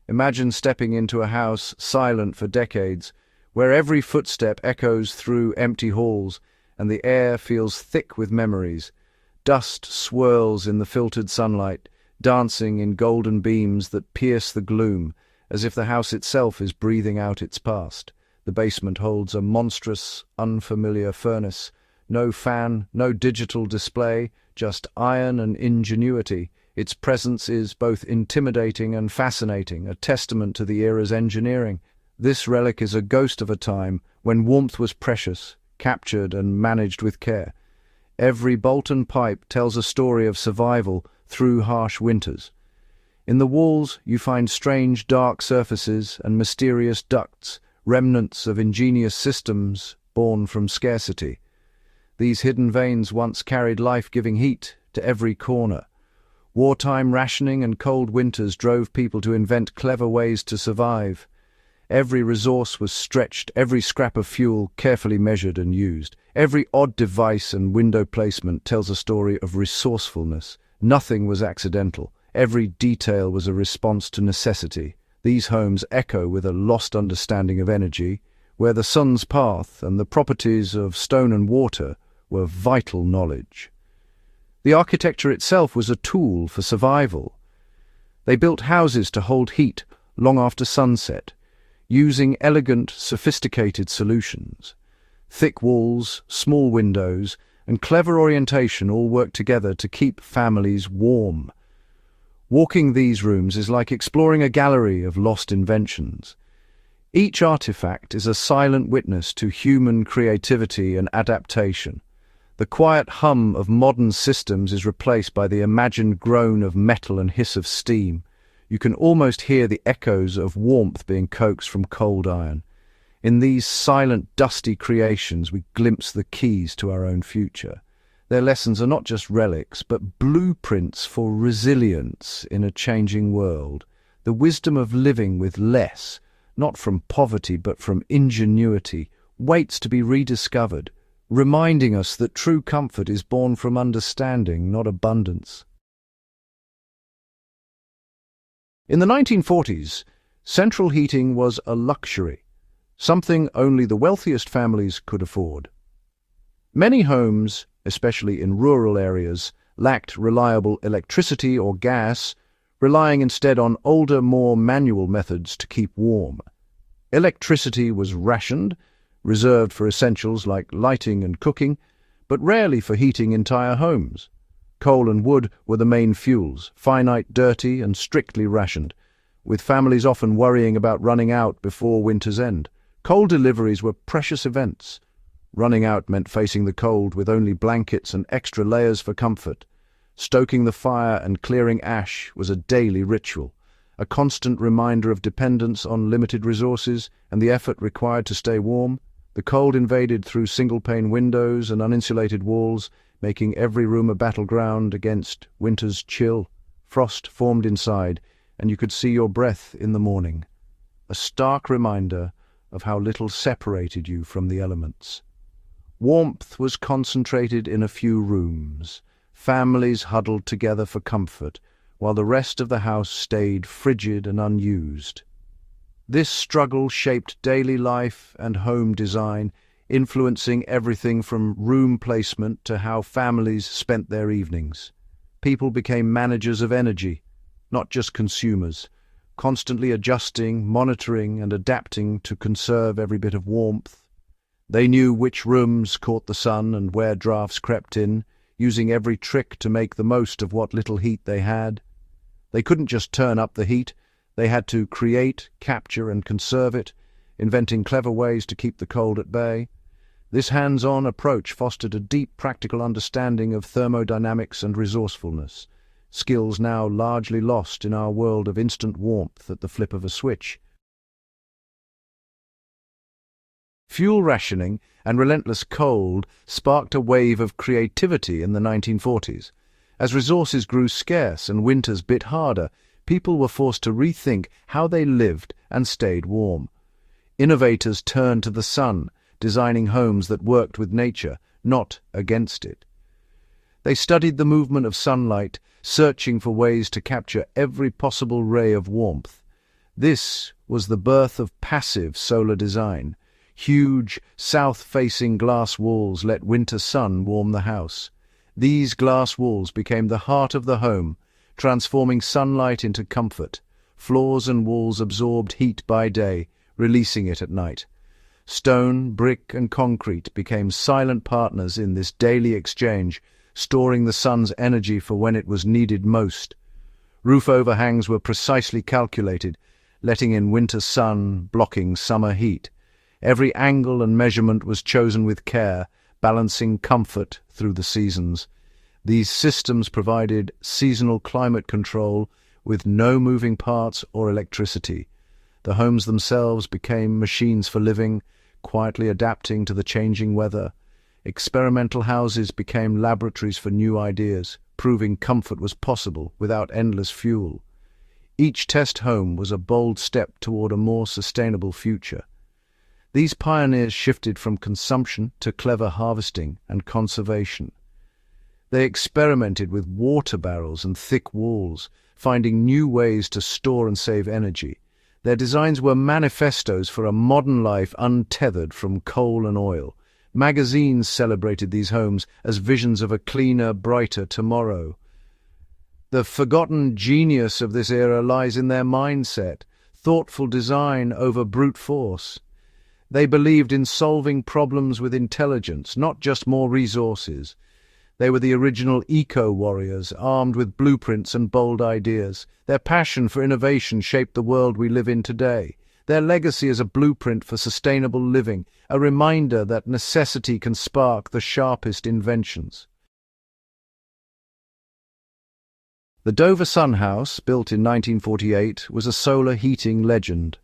Imagine stepping into a house silent for decades, where every footstep echoes through empty halls and the air feels thick with memories. Dust swirls in the filtered sunlight, dancing in golden beams that pierce the gloom, as if the house itself is breathing out its past. The basement holds a monstrous, unfamiliar furnace. No fan, no digital display, just iron and ingenuity. Its presence is both intimidating and fascinating, a testament to the era's engineering. This relic is a ghost of a time when warmth was precious, captured and managed with care. Every bolt and pipe tells a story of survival through harsh winters. In the walls you find strange dark surfaces and mysterious ducts, remnants of ingenious systems born from scarcity. These hidden veins once carried life-giving heat to every corner. Wartime rationing and cold winters drove people to invent clever ways to survive. Every resource was stretched, every scrap of fuel carefully measured and used. Every odd device and window placement tells a story of resourcefulness. Nothing was accidental. Every detail was a response to necessity. These homes echo with a lost understanding of energy, where the sun's path and the properties of stone and water were vital knowledge. The architecture itself was a tool for survival. They built houses to hold heat long after sunset, using elegant, sophisticated solutions. Thick walls, small windows, and clever orientation all worked together to keep families warm. Walking these rooms is like exploring a gallery of lost inventions. Each artifact is a silent witness to human creativity and adaptation. The quiet hum of modern systems is replaced by the imagined groan of metal and hiss of steam. You can almost hear the echoes of warmth being coaxed from cold iron. In these silent, dusty creations, we glimpse the keys to our own future. Their lessons are not just relics, but blueprints for resilience in a changing world. The wisdom of living with less, not from poverty but from ingenuity, waits to be rediscovered, reminding us that true comfort is born from understanding, not abundance. In the 1940s, central heating was a luxury, something only the wealthiest families could afford. Many homes, especially in rural areas, lacked reliable electricity or gas, relying instead on older, more manual methods to keep warm. Electricity was rationed, reserved for essentials like lighting and cooking, but rarely for heating entire homes. Coal and wood were the main fuels, finite, dirty, and strictly rationed, with families often worrying about running out before winter's end. Coal deliveries were precious events. Running out meant facing the cold with only blankets and extra layers for comfort. Stoking the fire and clearing ash was a daily ritual, a constant reminder of dependence on limited resources and the effort required to stay warm. The cold invaded through single-pane windows and uninsulated walls, making every room a battleground against winter's chill. Frost formed inside, and you could see your breath in the morning. A stark reminder of how little separated you from the elements. Warmth was concentrated in a few rooms. Families huddled together for comfort, while the rest of the house stayed frigid and unused. This struggle shaped daily life and home design, influencing everything from room placement to how families spent their evenings. People became managers of energy, not just consumers, constantly adjusting, monitoring, and adapting to conserve every bit of warmth. They knew which rooms caught the sun and where drafts crept in, using every trick to make the most of what little heat they had. They couldn't just turn up the heat. They had to create, capture, and conserve it, inventing clever ways to keep the cold at bay. This hands-on approach fostered a deep practical understanding of thermodynamics and resourcefulness, skills now largely lost in our world of instant warmth at the flip of a switch. Fuel rationing and relentless cold sparked a wave of creativity in the 1940s. As resources grew scarce and winters bit harder, people were forced to rethink how they lived and stayed warm. Innovators turned to the sun, designing homes that worked with nature, not against it. They studied the movement of sunlight, searching for ways to capture every possible ray of warmth. This was the birth of passive solar design. Huge, south-facing glass walls let winter sun warm the house. These glass walls became the heart of the home, transforming sunlight into comfort. Floors and walls absorbed heat by day, releasing it at night. Stone, brick, and concrete became silent partners in this daily exchange, storing the sun's energy for when it was needed most. Roof overhangs were precisely calculated, letting in winter sun, blocking summer heat. Every angle and measurement was chosen with care, balancing comfort through the seasons. These systems provided seasonal climate control with no moving parts or electricity. The homes themselves became machines for living, quietly adapting to the changing weather. Experimental houses became laboratories for new ideas, proving comfort was possible without endless fuel. Each test home was a bold step toward a more sustainable future. These pioneers shifted from consumption to clever harvesting and conservation. They experimented with water barrels and thick walls, finding new ways to store and save energy. Their designs were manifestos for a modern life untethered from coal and oil. Magazines celebrated these homes as visions of a cleaner, brighter tomorrow. The forgotten genius of this era lies in their mindset, thoughtful design over brute force. They believed in solving problems with intelligence, not just more resources. They were the original eco-warriors, armed with blueprints and bold ideas. Their passion for innovation shaped the world we live in today. Their legacy is a blueprint for sustainable living, a reminder that necessity can spark the sharpest inventions. The Dover Sun House, built in 1948, was a solar heating legend.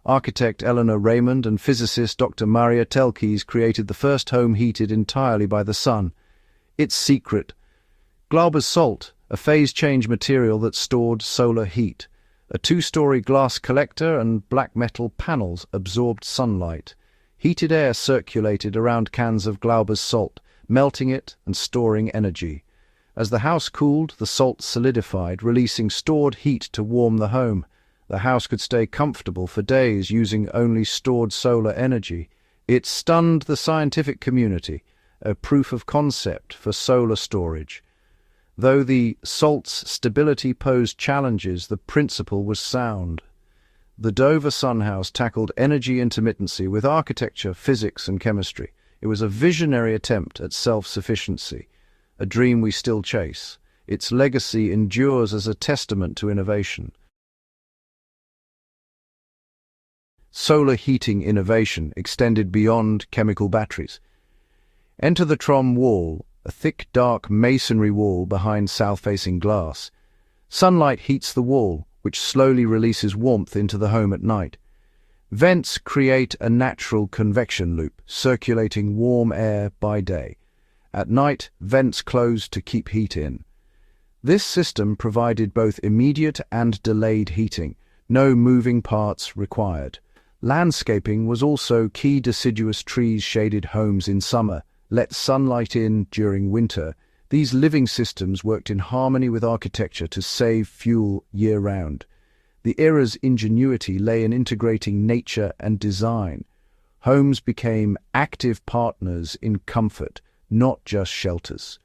Architect Eleanor Raymond and physicist Dr. Maria Telkes created the first home heated entirely by the sun. Its secret: Glauber's salt, a phase-change material that stored solar heat. A two-story glass collector and black metal panels absorbed sunlight. Heated air circulated around cans of Glauber's salt, melting it and storing energy. As the house cooled, the salt solidified, releasing stored heat to warm the home. The house could stay comfortable for days using only stored solar energy. It stunned the scientific community, a proof of concept for solar storage. Though the salt's stability posed challenges, the principle was sound. The Dover Sun House tackled energy intermittency with architecture, physics, and chemistry. It was a visionary attempt at self-sufficiency, a dream we still chase. Its legacy endures as a testament to innovation. Solar heating innovation extended beyond chemical batteries. Enter the Trom wall, a thick, dark masonry wall behind south-facing glass. Sunlight heats the wall, which slowly releases warmth into the home at night. Vents create a natural convection loop, circulating warm air by day. At night, vents close to keep heat in. This system provided both immediate and delayed heating, no moving parts required. Landscaping was also key. Deciduous trees shaded homes in summer, let sunlight in during winter. These living systems worked in harmony with architecture to save fuel year-round. The era's ingenuity lay in integrating nature and design. Homes became active partners in comfort, not just shelters.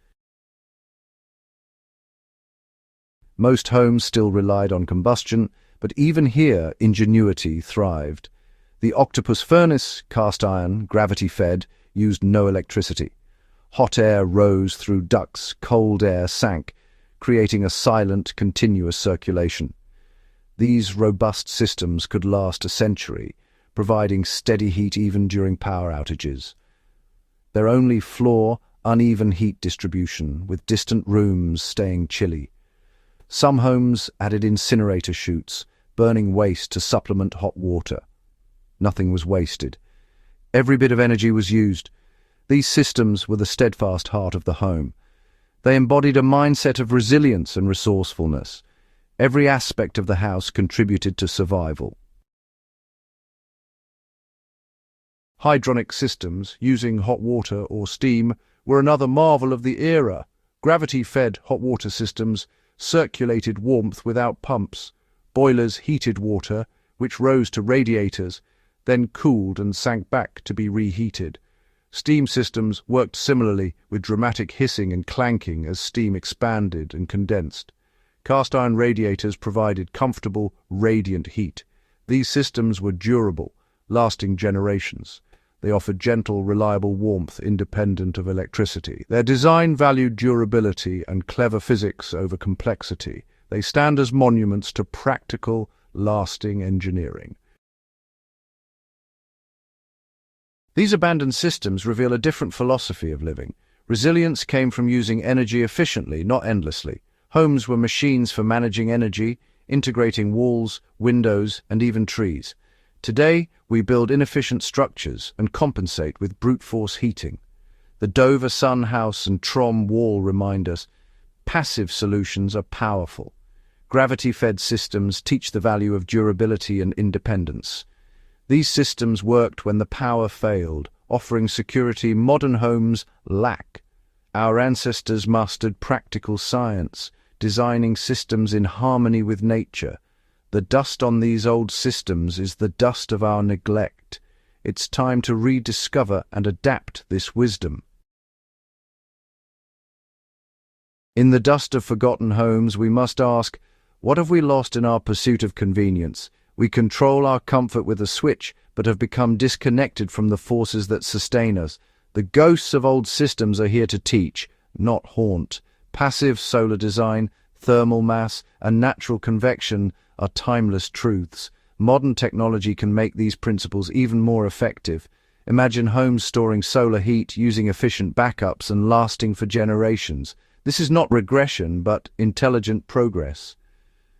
Most homes still relied on combustion, but even here ingenuity thrived. The octopus furnace, cast iron, gravity-fed, used no electricity. Hot air rose through ducts, cold air sank, creating a silent, continuous circulation. These robust systems could last a century, providing steady heat even during power outages. Their only flaw, uneven heat distribution, with distant rooms staying chilly. Some homes added incinerator chutes, burning waste to supplement hot water. Nothing was wasted. Every bit of energy was used. These systems were the steadfast heart of the home. They embodied a mindset of resilience and resourcefulness. Every aspect of the house contributed to survival. Hydronic systems, using hot water or steam, were another marvel of the era. Gravity-fed hot water systems circulated warmth without pumps. Boilers heated water, which rose to radiators, then cooled and sank back to be reheated. Steam systems worked similarly, with dramatic hissing and clanking as steam expanded and condensed. Cast-iron radiators provided comfortable, radiant heat. These systems were durable, lasting generations. They offered gentle, reliable warmth independent of electricity. Their design valued durability and clever physics over complexity. They stand as monuments to practical, lasting engineering. These abandoned systems reveal a different philosophy of living. Resilience came from using energy efficiently, not endlessly. Homes were machines for managing energy, integrating walls, windows, and even trees. Today, we build inefficient structures and compensate with brute force heating. The Dover Sun House and Trom Wall remind us, passive solutions are powerful. Gravity-fed systems teach the value of durability and independence. These systems worked when the power failed, offering security modern homes lack. Our ancestors mastered practical science, designing systems in harmony with nature. The dust on these old systems is the dust of our neglect. It's time to rediscover and adapt this wisdom. In the dust of forgotten homes, we must ask, what have we lost in our pursuit of convenience? We control our comfort with a switch, but have become disconnected from the forces that sustain us. The ghosts of old systems are here to teach, not haunt. Passive solar design, thermal mass, and natural convection are timeless truths. Modern technology can make these principles even more effective. Imagine homes storing solar heat, using efficient backups, and lasting for generations. This is not regression, but intelligent progress.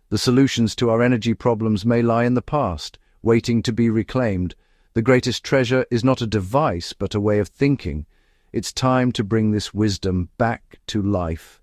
The solutions to our energy problems may lie in the past, waiting to be reclaimed. The greatest treasure is not a device, but a way of thinking. It's time to bring this wisdom back to life.